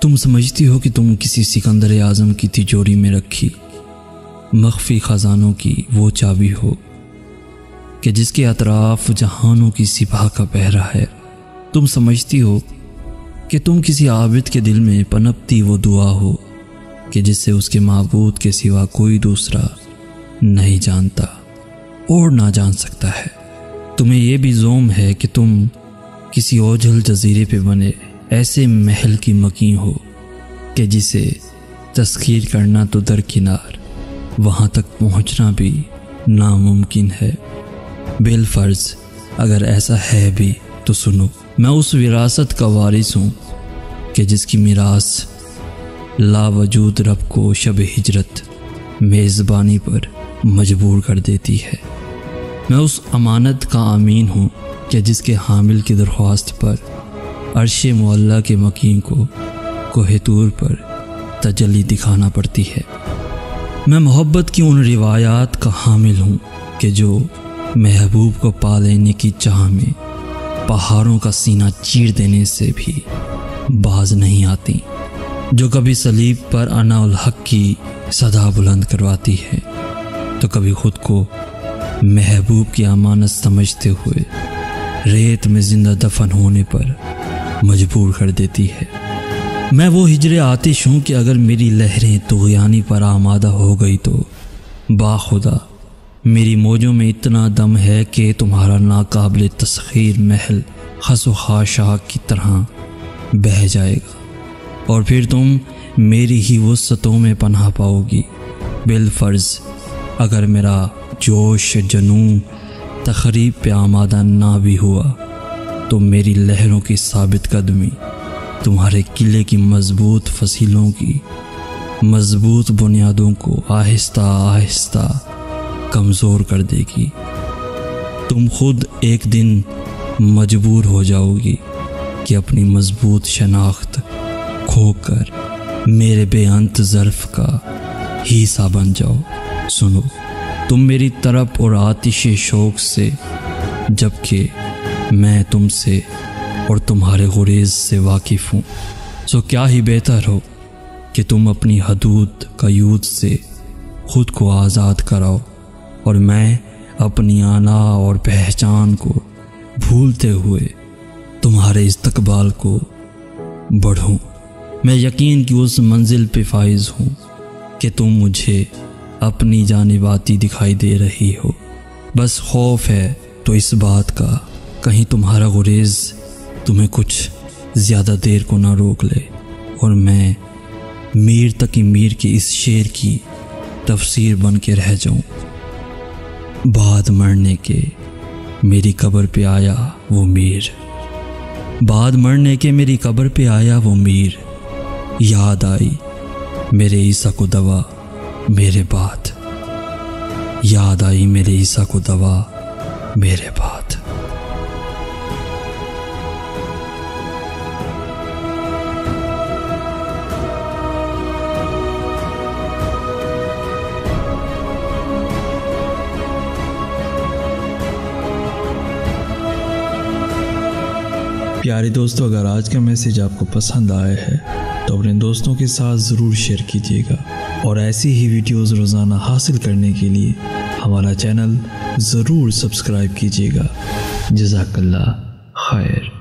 تم سمجھتی ہو کہ تم کسی سکندر اعظم کی تجوری میں رکھی مخفی خزانوں کی وہ چابی ہو کہ جس کے اطراف جہانوں کی سپاہ کا پہرا ہے۔ تم سمجھتی ہو کہ تم کسی عابد کے دل میں پنپتی وہ دعا ہو کہ جس سے اس کے معبود کے سوا کوئی دوسرا نہیں جانتا اور نہ جان سکتا ہے۔ تمہیں یہ بھی زوم ہے کہ تم کسی اوجھل جزیرے پہ بنے ایسے محل کی مکین ہو کہ جسے تسخیر کرنا تو درکنار، وہاں تک پہنچنا بھی ناممکن ہے۔ بالفرض اگر ایسا ہے بھی تو سنو، میں اس وراثت کا وارث ہوں کہ جس کی میراث لا وجود رب کو شب ہجرت میزبانی پر مجبور کر دیتی ہے۔ میں اس امانت کا امین ہوں کہ جس کے حامل کی درخواست پر عرش معلیٰ کے مکین کو کوہ طور پر تجلی دکھانا پڑتی ہے۔ میں محبت کی ان روایات کا حامل ہوں کہ جو محبوب کو پا لینے کی چاہ میں پہاڑوں کا سینہ چیر دینے سے بھی باز نہیں آتی، جو کبھی صلیب پر انا الحق کی صدا بلند کرواتی ہے تو کبھی خود کو محبوب کی امانت سمجھتے ہوئے ریت میں زندہ دفن ہونے پر مجبور کر دیتی ہے۔ میں وہ ہجر آتش ہوں کہ اگر میری لہریں طغیانی پر آمادہ ہو گئی تو باخدا میری موجوں میں اتنا دم ہے کہ تمہارا ناقابل تسخیر محل خس و خاشاک کی طرح بہہ جائے گا اور پھر تم میری ہی وسعتوں میں پناہ پاؤ گی۔ بالفرض اگر میرا جوش جنون تخریب پہ آمادہ نہ بھی ہوا تو میری لہروں کی ثابت قدمی تمہارے قلعے کی مضبوط فصیلوں کی مضبوط بنیادوں کو آہستہ آہستہ کمزور کر دے گی۔ تم خود ایک دن مجبور ہو جاؤ گی کہ اپنی مضبوط شناخت کھو کر میرے بے انت ظرف کا حصہ بن جاؤ۔ سنو، تم میری طرف اور آتش شوق سے، جبکہ میں تم سے اور تمہارے غریز سے واقف ہوں، سو کیا ہی بہتر ہو کہ تم اپنی حدود قیود سے خود کو آزاد کراؤ اور میں اپنی انا اور پہچان کو بھولتے ہوئے تمہارے استقبال کو بڑھوں۔ میں یقین کی اس منزل پہ فائز ہوں کہ تم مجھے اپنی جانب آتی دکھائی دے رہی ہو، بس خوف ہے تو اس بات کا کہیں تمہارا غریز تمہیں کچھ زیادہ دیر کو نہ روک لے اور میں میر تقی میر کے اس شعر کی تفسیر بن کے رہ جاؤں۔ بعد مرنے کے میری قبر پہ آیا وہ میر، بعد مرنے کے میری قبر پہ آیا وہ میر، یاد آئی میرے عیسیٰ کو دوا میرے بعد، یاد آئی میرے عیسیٰ کو دوا میرے بعد۔ پیارے دوستو، اگر آج کا میسیج آپ کو پسند آیا ہے تو اپنے دوستوں کے ساتھ ضرور شیئر کیجیے گا، اور ایسی ہی ویڈیوز روزانہ حاصل کرنے کے لیے ہمارا چینل ضرور سبسکرائب کیجیے گا۔ جزاک اللہ خیر۔